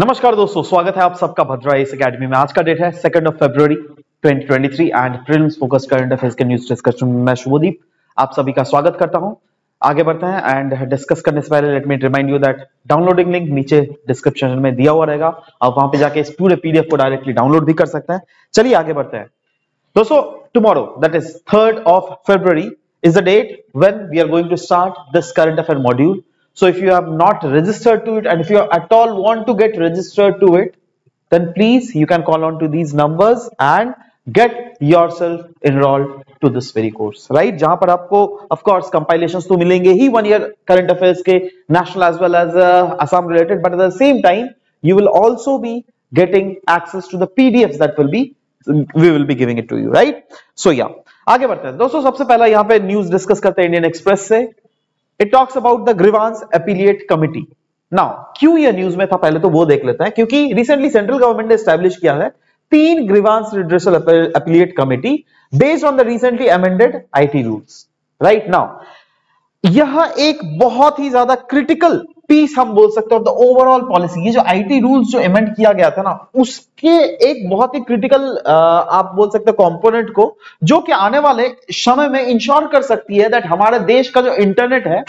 नमस्कार दोस्तों, स्वागत है आप सबका भद्रा इस एकेडमी में। आज का डेट है 2 फरवरी 2023 and prelims focus current affairs के न्यूज डिस्कशन में मैं शुभदीप आप सभी का स्वागत करता हूं। आगे बढ़ते हैं एंड डिस्कस करने से पहले let me remind you that downloading link नीचे डिस्क्रिप्शन में दिया हुआ रहेगा। आप वहां पे जाके इस पूरे पीडीएफ को डायरेक्टली डाउनलोड भी कर सकते हैं। चलिए आगे बढ़ते हैं दोस्तों। Tomorrow that is 3 February is the date when we are going to start this current affair module. So if you have not registered to it and if you at all want to get registered to it, then please you can call on to these numbers and get yourself enrolled to this very course, right? जहां पर आपको of course compilations तो मिलेंगे ही 1 year current affairs के national as well as Assam related, but at the same time you will also be getting access to the PDFs that we will be giving it to you, right? So yeah, आगे बढ़ते हैं दोस्तों। सबसे पहला यहाँ पे news discuss करते हैं इंडियन एक्सप्रेस से। It talks about the grievance appellate committee. Now क्यों ये न्यूज में था पहले तो वो देख लेते हैं, क्योंकि रिसेंटली सेंट्रल गवर्नमेंट ने एस्टैब्लिश किया है 3 grievance redressal appellate committee based on the recently amended IT rules. Right now यह एक बहुत ही ज्यादा क्रिटिकल पीस हम बोल सकते हैं ऑफ द ओवरऑल पॉलिसी। ये जो आईटी रूल्स जो अमेंड किया गया था ना, उसके एक बहुत ही क्रिटिकल आप बोल सकते हो कंपोनेंट को, जो कि आने वाले समय में इंश्योर कर सकती है दैट हमारे देश का जो इंटरनेट है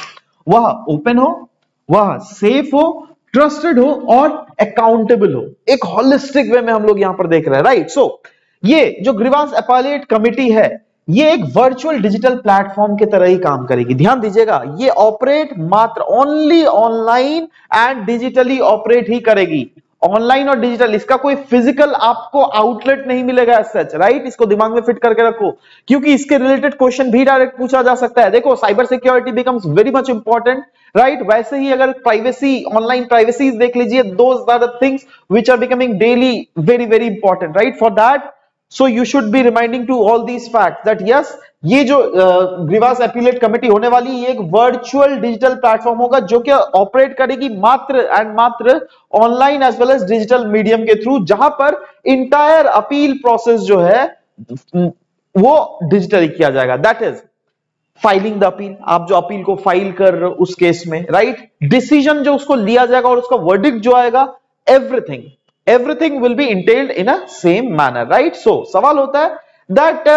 वह ओपन हो, वह सेफ हो, ट्रस्टेड हो और अकाउंटेबल हो। एक होलिस्टिक वे में हम लोग यहां पर देख रहे हैं, राइट? सो ये जो ग्रीवांस अपीलिएट कमिटी है, ये एक वर्चुअल डिजिटल प्लेटफॉर्म की तरह ही काम करेगी। ध्यान दीजिएगा, ये ऑपरेट मात्र only online and digitally operate ही करेगी। ऑनलाइन और डिजिटल, इसका कोई फिजिकल आपको आउटलेट नहीं मिलेगा एज सच, राइट? इसको दिमाग में फिट करके रखो, क्योंकि इसके रिलेटेड क्वेश्चन भी डायरेक्ट पूछा जा सकता है। देखो, cyber security becomes very much important, right? वैसे ही अगर प्राइवेसी, ऑनलाइन प्राइवेसी देख लीजिए, those are the things which are becoming daily very very important, right? For that so you should be reminding to all these facts that yes, ये जो grievance appellate committee होने वाली, ये एक virtual digital platform होगा जो कि operate करेगी मात्र एंड मात्र online as well as digital medium के थ्रू, जहां पर इंटायर अपील प्रोसेस जो है वो डिजिटली किया जाएगा। That is filing the appeal, आप जो अपील को फाइल कर रहे हो उस केस में, राइट? डिसीजन जो उसको लिया जाएगा और उसका वर्डिक्ट जो आएगा, everything will be entailed in a same manner, right? So सवाल होता है that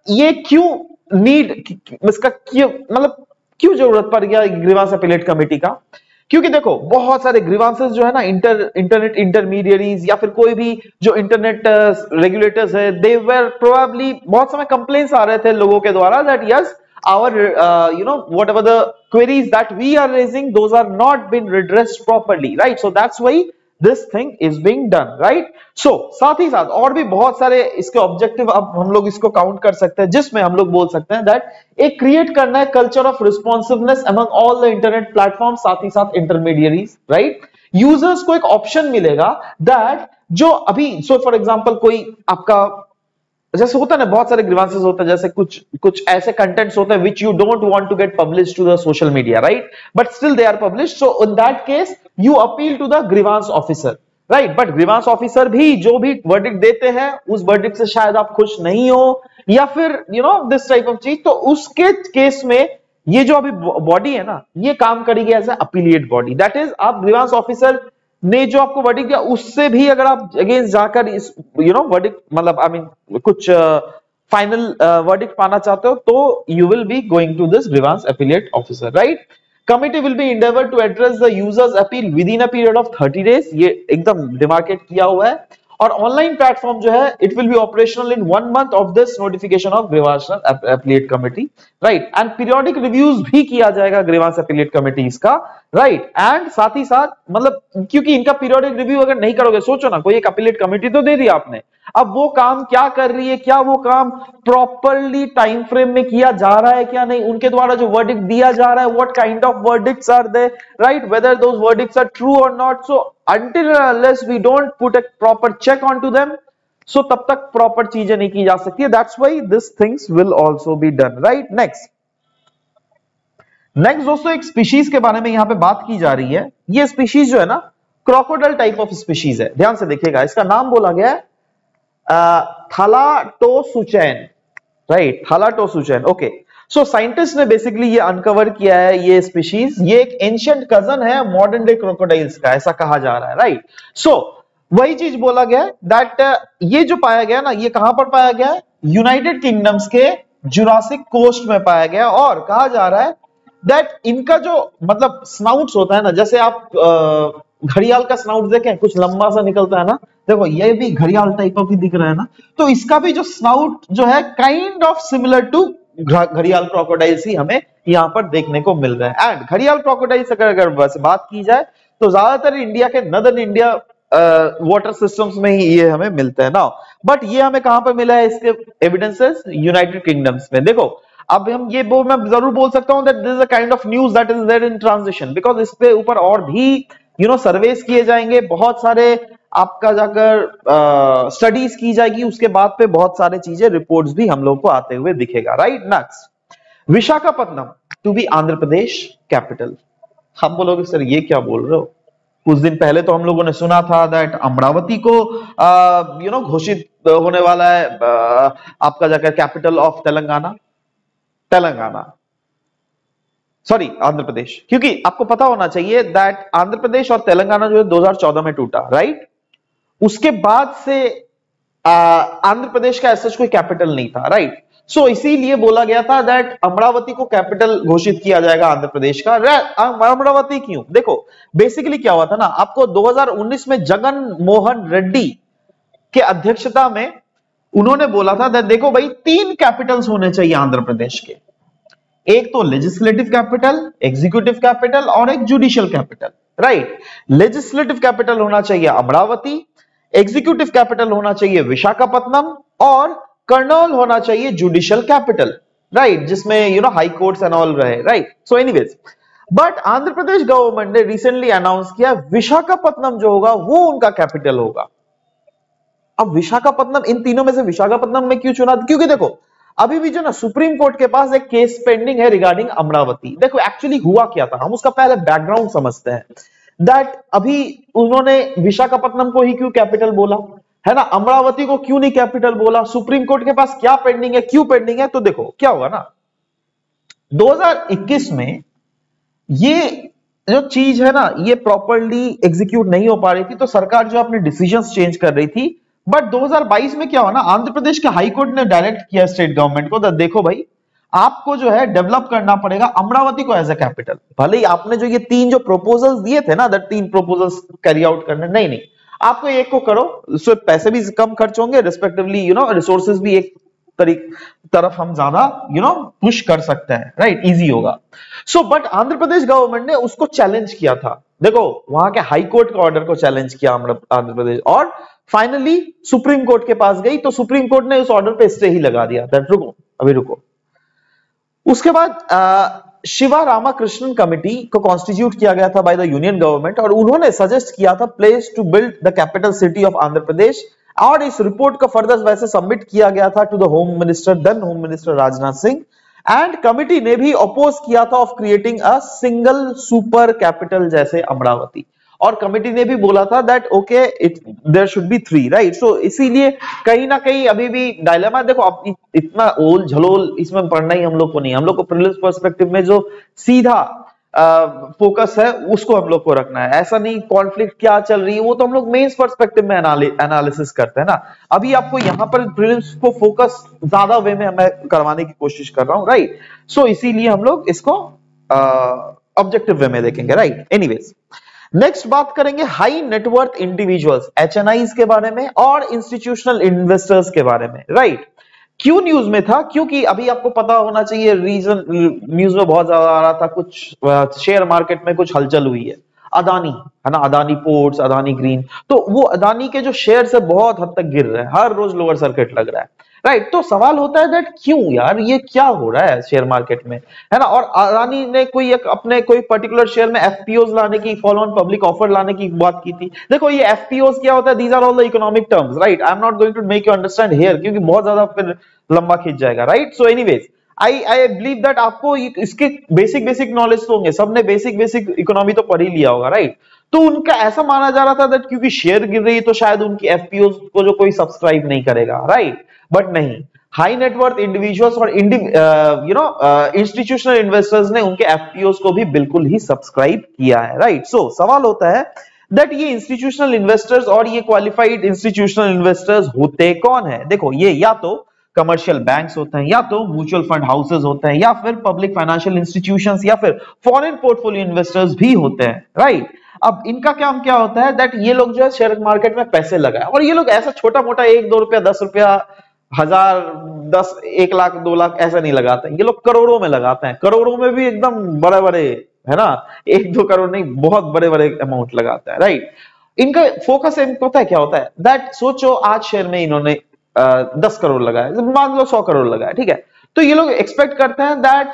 ये क्यों नीड, इसका क्यों, मतलब क्यों जरूरत पड़ गया ग्रीवांस अपीलिएट कमेटी का? क्योंकि देखो, बहुत सारे ग्रीवांसेस जो है ना, इंटरनेट इंटरमीडियरीज या फिर कोई भी जो इंटरनेट रेगुलेटर्स है, दे वर प्रोबेबली, बहुत समय कंप्लेंट्स आ रहे थे लोगों के द्वारा that yes, our whatever the queries that we are raising, those are not been redressed properly, right? So that's why this thing is being done, right? So साथ ही साथ और भी बहुत सारे इसके ऑब्जेक्टिव अब हम लोग इसको काउंट कर सकते हैं, जिसमें हम लोग बोल सकते हैं दैट एक क्रिएट करना है culture of responsiveness among all the internet platform, साथ ही साथ इंटरमीडियरीज, राइट? यूजर्स को एक ऑप्शन मिलेगा दैट जो अभी, सो फॉर एग्जांपल कोई आपका, जैसे होता है ना, बहुत सारे ग्रीवांसेस होते हैं, जैसे कुछ ऐसे कंटेंट्स होते हैं which you don't want to get published to the social media, right? But still they are published. So in that case you appeal to the grievance officer, right? But grievance officer भी जो भी verdict देते हैं, उस verdict से शायद आप खुश नहीं हो या फिर this type of चीज, तो उसके केस में ये जो अभी बॉडी है ना, ये काम करेगी as a appellate body. That is, आप ग्रीवांस ऑफिसर ने जो आपको वर्डिक्ट दिया, उससे भी अगर आप अगेंस्ट जाकर इस वर्डिक्ट, मतलब आई मीन कुछ फाइनल वर्डिक्ट पाना चाहते हो, तो you will be going to this grievance appellate officer, right? Committee will be endeavor to address the users appeal within a period of 30 days। ये एकदम डिमार्केट किया हुआ है। और ऑनलाइन प्लेटफॉर्म जो है, it will be operational in 1 month of this notification of grievance appellate committee, right? And periodic reviews भी किया जाएगा ग्रीवांस अपीलिएट कमिटीज का, राइट? एंड साथ ही साथ, मतलब क्योंकि इनका पीरियोडिक रिव्यू अगर नहीं करोगे, सोचो ना, कोई एक अपीलिएट कमिटी तो दे दी आपने, अब वो काम क्या कर रही है, क्या वो काम प्रॉपरली टाइम फ्रेम में किया जा रहा है क्या नहीं, उनके द्वारा जो वर्डिक्ट दिया जा रहा है, what kind of verdicts are they, right? Whether those verdicts are true और नॉट। So until and unless we don't put a proper check onto them, so तब तक प्रॉपर चीजें नहीं की जा सकती है। That's why these things will also be done, right? Next दोस्तों, एक स्पीशीज के बारे में यहां पे बात की जा रही है। ये स्पीशीज जो है ना, क्रोकोडाइल टाइप ऑफ स्पीशीज है। ध्यान से देखिएगा, इसका नाम बोला गया है थैलाटोसुचैन, राइट? थैलाटोसुचैन, ओके। सो साइंटिस्ट ने बेसिकली ये अनकवर किया है, ये स्पीशीज ये एक एंशिएंट कजन है मॉडर्न डे क्रोकोडाइल्स का, ऐसा कहा जा रहा है, राइट। सो वही चीज बोला गया दैट ये जो पाया गया ना, ये कहां पर पाया गया, यूनाइटेड किंगडम्स के जुरासिक कोस्ट में पाया गया, और कहा जा रहा है दैट इनका जो मतलब स्नाउट्स होता है ना, जैसे आप घड़ियाल का स्नाउट देखें, कुछ लंबा सा निकलता है ना, देखो ये भी घड़ियाल टाइप ऑफ ही दिख रहा है ना, तो इसका भी जो स्नाउट जो है काइंड ऑफ सिमिलर टू घड़ियाल क्रोकोडाइल्स ही हमें यहाँ पर देखने को मिल रहा है। एंड घड़ियाल क्रोकोडाइल्स अगर बस बात की जाए तो ज्यादातर इंडिया के नदर्न इंडिया वाटर सिस्टम्स में ही ये हमें मिलता है ना, बट ये हमें कहां पर मिला है, इसके एविडेंसेस यूनाइटेड किंगडम्स में। देखो अब हम ये मैं जरूर बोल सकता हूं that this is a kind of news that is there in transition, because इसके ऊपर और भी सर्वेस किए जाएंगे, बहुत सारे आपका जाकर स्टडीज की जाएगी, उसके बाद पे बहुत सारे चीजें रिपोर्ट्स भी हम लोग को आते हुए दिखेगा, right. Next, Visakhapatnam to be Andhra Pradesh capital. हम बोलोगे सर ये क्या बोल रहे हो, कुछ दिन पहले तो हम लोगों ने सुना था दैट अमरावती को घोषित होने वाला है आपका जाकर capital of Telangana, sorry Andhra Pradesh, क्योंकि आपको पता होना चाहिए दैट आंध्र प्रदेश और तेलंगाना जो है 2014 में टूटा, राइट। उसके बाद से आंध्र प्रदेश का ऐसा कोई कैपिटल नहीं था, राइट। सो इसीलिए बोला गया था दैट अमरावती को कैपिटल घोषित किया जाएगा आंध्र प्रदेश का। अमरावती क्यों, देखो बेसिकली क्या हुआ था ना, आपको 2019 में जगन मोहन रेड्डी के अध्यक्षता में उन्होंने बोला था दैट देखो भाई 3 कैपिटल्स होने चाहिए आंध्र प्रदेश के, एक तो लेजिस्लेटिव कैपिटल, एग्जीक्यूटिव कैपिटल और एक judicial capital, right. Legislative capital होना चाहिए अमरावती, एग्जीक्यूटिव कैपिटल होना चाहिए विशाखापट्टनम और कर्नूल होना चाहिए जुडिशियल कैपिटल, राइट, जिसमें हाई कोर्ट्स एंड ऑल रहे, right. So anyways, but Andhra Pradesh government ने रिसेंटली अनाउंस किया विशाखापट्टनम जो होगा वो उनका कैपिटल होगा। अब विशाखापट्टनम, इन तीनों में से विशाखापट्टनम में क्यों चुना, क्योंकि देखो अभी भी जो ना सुप्रीम कोर्ट के पास एक केस पेंडिंग है रिगार्डिंग अमरावती। देखो एक्चुअली हुआ क्या था, हम उसका पहले बैकग्राउंड समझते हैं दैट अभी उन्होंने विशाखापट्टनम को ही क्यों कैपिटल बोला है ना, अमरावती को क्यों नहीं कैपिटल बोला, सुप्रीम कोर्ट के पास क्या पेंडिंग है, क्यों पेंडिंग है। तो देखो क्या होगा ना, 2021 में ये जो चीज है ना ये प्रॉपरली एग्जीक्यूट नहीं हो पा रही थी, तो सरकार जो अपने डिसीजंस चेंज कर रही थी। बट 2022 में क्या हुआ ना, आंध्र प्रदेश के हाई कोर्ट ने डायरेक्ट किया स्टेट गवर्नमेंट को, देखो भाई आपको जो है डेवलप करना पड़ेगा अमरावती को एज ए कैपिटल। भले ही आपने जो ये 3 जो प्रपोजल्स दिए थे ना, 3 प्रपोजल्स कैरी आउट करने, नहीं आपको एक को करो, उससे पैसे भी कम खर्च होंगे, रिस्पेक्टिवली रिसोर्सेज भी एक तरफ हम ज्यादा पुश कर सकते हैं, राइट, इजी होगा। So but Andhra Pradesh government ने उसको चैलेंज किया था, देखो वहां के हाई कोर्ट के ऑर्डर को चैलेंज किया आंध्र प्रदेश, और फाइनली सुप्रीम कोर्ट के पास गई, तो सुप्रीम कोर्ट ने उस ऑर्डर पे स्टे ही लगा दिया, दैट रुको। उसके बाद शिवा रामाकृष्णन कमिटी को कॉन्स्टिट्यूट किया गया था बाय द यूनियन गवर्नमेंट, और उन्होंने सजेस्ट किया था place to build the capital city of Andhra Pradesh, और इस रिपोर्ट को फर्दर वैसे सबमिट किया गया था to the then home minister Rajnath Singh, and committee ने भी अपोज किया था of creating a single super capital जैसे अमरावती, और कमिटी ने भी बोला था that okay there should be 3, right. So इसीलिए कहीं ना कहीं अभी भी डायलेमा, देखो अब इतना ओल झलोल इसमें पढ़ना ही हम लोग को नहीं, हम लोग को प्रीलिम्स पर्सपेक्टिव में जो सीधा फोकस है उसको हम लोग को रखना है, ऐसा नहीं कॉन्फ्लिक्ट क्या चल रही है वो तो हम लोग मेंस पर्सपेक्टिव में एनालिसिस करते हैं ना। अभी आपको यहाँ पर प्रीलिम्स को फोकस ज्यादा वे में मैं करवाने की कोशिश कर रहा हूँ, राइट। सो इसीलिए हम लोग इसको ऑब्जेक्टिव वे में देखेंगे, राइट। एनीवेज, नेक्स्ट बात करेंगे हाई नेटवर्थ इंडिविजुअल्स HNIs के बारे में और इंस्टीट्यूशनल इन्वेस्टर्स के बारे में, राइट। क्यों न्यूज में था, क्योंकि अभी आपको पता होना चाहिए रीजन न्यूज में बहुत ज्यादा आ रहा था, कुछ शेयर मार्केट में कुछ हलचल हुई है, अदानी है ना, अदानी पोर्ट्स, अदानी ग्रीन, तो वो अदानी के जो शेयर है बहुत हद तक गिर रहे हैं, हर रोज लोअर सर्किट लग रहा है, राइट। तो सवाल होता है दैट क्यों यार ये क्या हो रहा है शेयर मार्केट में, है ना। और अदानी ने अपने कोई पर्टिकुलर शेयर में FPOs लाने की, फॉलो ऑन पब्लिक ऑफर लाने की बात की थी। देखो ये FPOs क्या होता है, these are all the economic terms, right. I am not going to make you understand here, क्योंकि बहुत ज्यादा फिर लंबा खींच जाएगा, right. So anyways, I believe that आपको इसके बेसिक नॉलेज तो होंगे, सबने बेसिक इकोनॉमी तो पढ़ ही लिया होगा, राइट। तो उनका ऐसा माना जा रहा था दैट क्योंकि शेयर गिर रही है तो शायद उनकी FPOs को जो कोई सब्सक्राइब नहीं करेगा, राइट। बट नहीं, हाई नेटवर्थ इंडिविजुअल्स और इंस्टीट्यूशनल इन्वेस्टर्स ने उनके एफपीओस को भी बिल्कुल ही सब्सक्राइब किया है, राइट। सो सवाल होता है दैट ये इंस्टीट्यूशनल इन्वेस्टर्स और ये क्वालिफाइड इंस्टीट्यूशनल इन्वेस्टर्स होते कौन है? देखो, ये या तो कमर्शियल बैंक्स होते हैं, या तो म्यूचुअल फंड हाउसेस होते हैं, या फिर पब्लिक फाइनेंशियल इंस्टीट्यूशंस, या फिर फॉरेन पोर्टफोलियो इन्वेस्टर्स भी होते हैं, राइट। अब इनका काम क्या होता है दैट ये लोग जो है शेयर मार्केट में पैसे लगाए, और ये लोग ऐसा छोटा मोटा 1-2 रुपया, 10 रुपया, 1000, 10, 1 लाख, 2 लाख ऐसा नहीं लगाते हैं, ये लोग करोड़ों में लगाते हैं, करोड़ों में भी एकदम बड़े बड़े, है ना, 1-2 करोड़ नहीं, बहुत बड़े बड़े अमाउंट लगाते हैं, राइट। इनका फोकस पता है क्या होता है दैट सोचो आज शेयर में इन्होंने 10 करोड़ लगाए, मान लो 100 करोड़ लगाए, ठीक है, तो ये लोग एक्सपेक्ट करते हैं दैट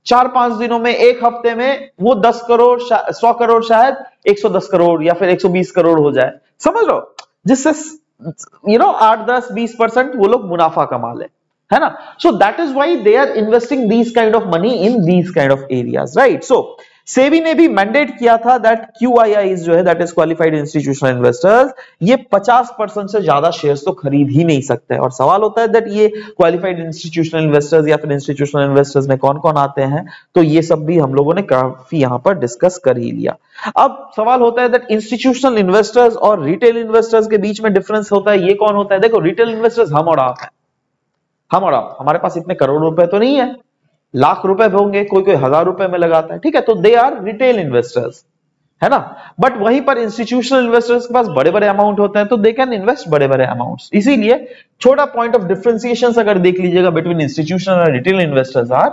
4-5 दिनों में, एक हफ्ते में वो 10 करोड़ 100 करोड़ शायद 110 करोड़ या फिर 120 करोड़ हो जाए, समझ लो, जिससे 8-10-20% वो लोग मुनाफा कमा ले, है ना। So that is why they are investing these kind of money in these kind of areas, right. So SEBI ने भी मैंडेट किया था दैट QIIs जो है, that is qualified institutional investors, ये 50% से ज्यादा शेयर्स तो खरीद ही नहीं सकते। और सवाल होता है दैट ये क्वालिफाइड इंस्टीट्यूशनल इन्वेस्टर्स या फिर इंस्टीट्यूशनल इन्वेस्टर्स में कौन कौन आते हैं, तो ये सब भी हम लोगों ने काफी यहां पर डिस्कस कर ही लिया। अब सवाल होता है दैट इंस्टीट्यूशनल इन्वेस्टर्स और रिटेल इन्वेस्टर्स के बीच में डिफरेंस होता है, ये कौन होता है? देखो, रिटेल इन्वेस्टर्स हम और आप हैं, हम और आप, हमारे पास इतने करोड़ रुपए तो नहीं है, लाख रुपए होंगे, कोई कोई 1000 रुपए में लगाता है, ठीक है, तो दे आर रिटेल इन्वेस्टर्स, है ना। बट वहीं पर इंस्टीट्यूशनल इन्वेस्टर्स के पास बड़े बड़े अमाउंट होते हैं, तो दे कैन इन्वेस्ट बड़े बड़े अमाउंट्स। इसीलिए छोटा पॉइंट ऑफ डिफरेंशिएशन अगर देख लीजिएगा बिटवीन इंस्टीट्यूशनल और रिटेल इन्वेस्टर्स आर,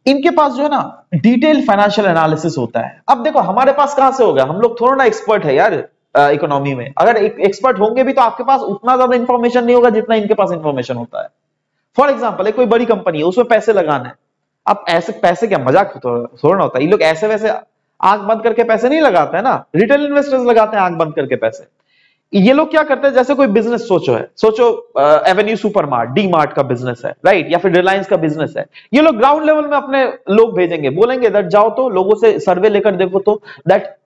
इनके पास जो है ना डिटेल फाइनेंशियल एनालिसिस होता है। अब देखो, हमारे पास कहां से हो गया, हम लोग थोड़ा ना एक्सपर्ट है यार इकोनॉमी में, अगर एक्सपर्ट होंगे भी तो आपके पास उतना ज्यादा इंफॉर्मेशन नहीं होगा जितना इनके पास इंफॉर्मेशन होता है। फॉर एग्जाम्पल, एक कोई बड़ी कंपनी है, उसमें पैसे लगाना है, अब ऐसे पैसे क्या मजाक थोड़ा ना होता है, ये लोग ऐसे वैसे आंख बंद करके पैसे नहीं लगाते हैं ना, रिटेल इन्वेस्टर्स लगाते हैं आंख बंद करके पैसे। ये लोग क्या करते हैं, जैसे कोई बिजनेस सोचो एवेन्यू सुपरमार्ट, डी मार्ट का बिजनेस है, राइट, या फिर रिलायंस का बिजनेस है, ये लोग ग्राउंड लेवल में अपने लोग भेजेंगे, बोलेंगे दैट जाओ तो लोगों से सर्वे लेकर देखो तो दैट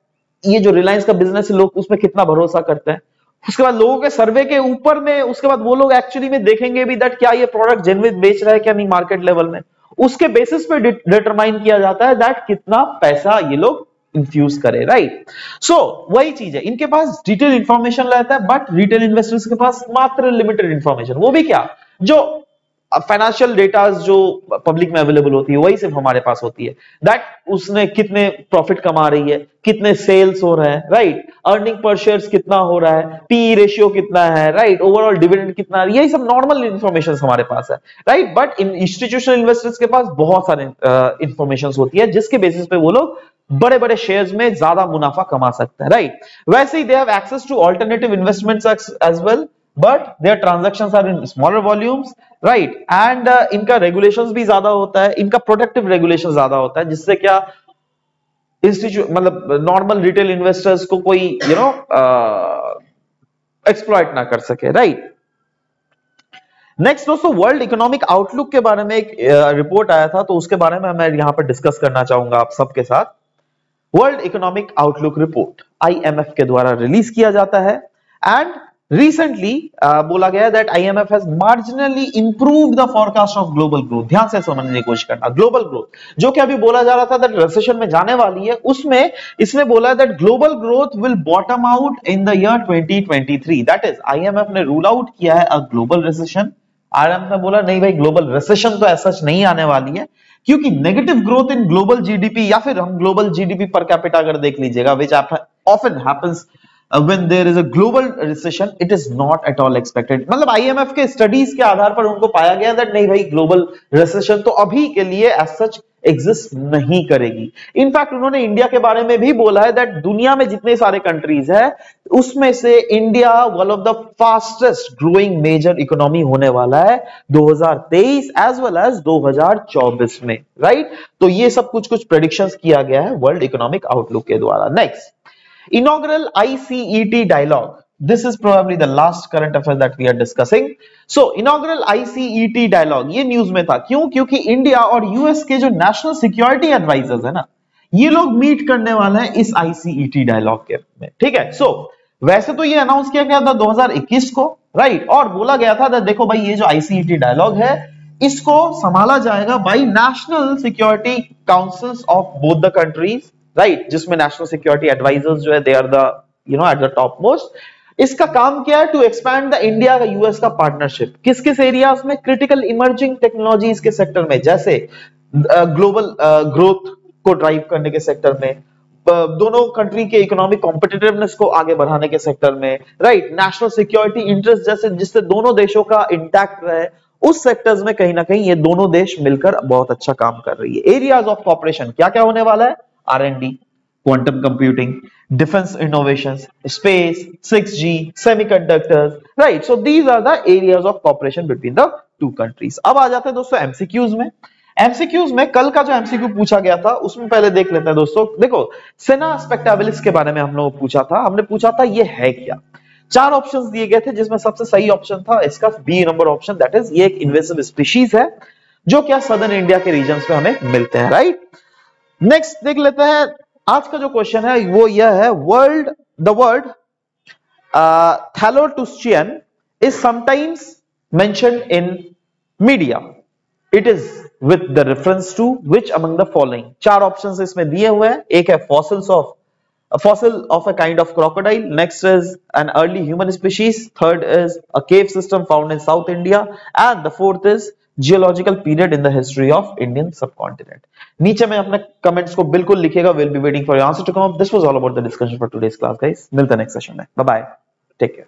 ये जो रिलायंस का बिजनेस है लोग उसमें कितना भरोसा करते हैं। उसके बाद लोगों के सर्वे के ऊपर में उसके बाद वो लोग एक्चुअली में देखेंगे भी दैट क्या ये प्रोडक्ट जेन्युइन बेच रहा है क्या नहीं मार्केट लेवल में, उसके बेसिस पे डिटरमाइन किया जाता है दैट कितना पैसा ये लोग इन्फ्यूज करे, राइट। सो वही चीज है, इनके पास डिटेल इंफॉर्मेशन रहता है, बट रिटेल इन्वेस्टर्स के पास मात्र लिमिटेड इंफॉर्मेशन, वो भी क्या, जो फाइनेंशियल डेटा जो पब्लिक में अवेलेबल होती है वही सिर्फ हमारे पास होती है, दैट उसने कितने प्रॉफिट कमा रही है, कितने सेल्स हो रहे हैं, राइट, अर्निंग पर शेयर कितना हो रहा है, पीई रेशियो कितना है, राइट, ओवरऑल डिविडेंड कितना है, यही सब नॉर्मल इंफॉर्मेशन हमारे पास है, right. But in institutional investors के पास बहुत सारे इंफॉर्मेशन होती है जिसके बेसिस पे वो लोग बड़े बड़े शेयर्स में ज्यादा मुनाफा कमा सकते हैं, राइट। वैसे ही they have access to alternative investments as well, but their transactions are in smaller volumes, right, and इनका regulations भी ज्यादा होता है, इनका protective regulation ज्यादा होता है, जिससे क्या इंस्टीट्यूट मतलब नॉर्मल रिटेल इन्वेस्टर्स को कोई एक्सप्लॉइट ना कर सके, राइट। नेक्स्ट दोस्तों, वर्ल्ड इकोनॉमिक आउटलुक के बारे में एक रिपोर्ट आया था, तो उसके बारे में मैं यहां पर डिस्कस करना चाहूंगा आप सबके साथ। World economic outlook report IMF के द्वारा रिलीज किया जाता है, एंड रिसेंटली बोला गया that IMF has marginally improved the forecast of global growth. ध्यान से समझने की कोशिश करना, ग्लोबल ग्रोथ जो कि अभी बोला जा रहा था दैट रिसेशन में जाने वाली है, उसमें इसने बोला that global growth will bottom out in the year 2023। That is IMF ने रूल आउट किया है अ ग्लोबल रिसेशन। IMF ने बोला नहीं भाई, ग्लोबल रिसेशन तो ऐसा नहीं आने वाली है, क्योंकि negative growth in global GDP, या फिर हम ग्लोबल जीडीपी पर कैपिटा अगर देख लीजिएगा, which often happens when there is a global recession, it is not at all expected। मतलब IMF के स्टडीज के आधार पर उनको पाया गया दैट नहीं भाई, ग्लोबल रिसेशन तो अभी के लिए एज सच एग्जिस्ट नहीं करेगी। इनफैक्ट उन्होंने इंडिया के बारे में भी बोला है दैट दुनिया में जितने सारे कंट्रीज है उसमें से India one of the fastest growing major economy होने वाला है 2023 एज वेल एज 2024 में, राइट। तो ये सब कुछ प्रेडिक्शंस किया गया है वर्ल्ड इकोनॉमिक आउटलुक के द्वारा। Next, inaugural ICET dialogue. This is probably the last current affair that we are discussing. So inaugural ICET dialogue ये न्यूज में था, क्यों? क्योंकि इंडिया और यूएस के जो नेशनल सिक्योरिटी एडवाइजर्स है ना, ये लोग मीट करने वाले हैं इस ICET डायलॉग के में, ठीक है। सो वैसे तो ये अनाउंस किया गया था 2021 को, राइट, और बोला गया था देखो भाई ये जो आईसीईटी डायलॉग है इसको संभाला जाएगा by national security councils of both the countries, right, जिसमें नेशनल सिक्योरिटी एडवाइजर्स जो है they are the at the top most. इसका काम क्या है? टू एक्सपैंड द इंडिया का यूएस का पार्टनरशिप किस किस एरियाज में? क्रिटिकल इमर्जिंग टेक्नोलॉजीज के सेक्टर में, जैसे ग्लोबल ग्रोथ को ड्राइव करने के सेक्टर में, दोनों कंट्री के इकोनॉमिक कॉम्पिटिटिवनेस को आगे बढ़ाने के सेक्टर में, राइट, नेशनल सिक्योरिटी इंटरेस्ट जैसे जिससे दोनों देशों का इंटैक्ट रहे, उस सेक्टर्स में कहीं ना कहीं ये दोनों देश मिलकर बहुत अच्छा काम कर रही है। एरियाज ऑफ कॉपरेशन क्या क्या होने वाला है? R&D, quantum computing, defence innovations, space, 6G, semiconductors, right. So these are the areas of cooperation between the two countries. अब आ जाते हैं दोस्तों एमसीक्यूज में। एमसीक्यूज में कल का जो एमसीक्यू पूछा गया था उसमें पहले देख लेते हैं दोस्तों। देखो सेना स्पेक्टाबिलिस के बारे में हम लोग पूछा था, हमने पूछा था ये है क्या। 4 ऑप्शंस दिए गए थे जिसमें सबसे सही ऑप्शन था इसका B number option, that is ये एक इन्वेसिव स्पीशीज है जो क्या सदर्न इंडिया के रीजन्स में हमें मिलते हैं, राइट। नेक्स्ट देख लेते हैं आज का जो क्वेश्चन है वो यह है, the word thalotuschian is sometimes mentioned in media, it is with the reference to which among the following? 4 options इसमें दिए हुए हैं। एक है fossil of a kind of crocodile, next is an early human species, third is a cave system found in South India, and the fourth is geological period in the history of Indian subcontinent। नीचे में अपने comments को बिल्कुल लिखिएगा, we'll be waiting for your answer to come up। This was all about the discussion for today's class guys, मिलते हैं next session में, bye bye, take care.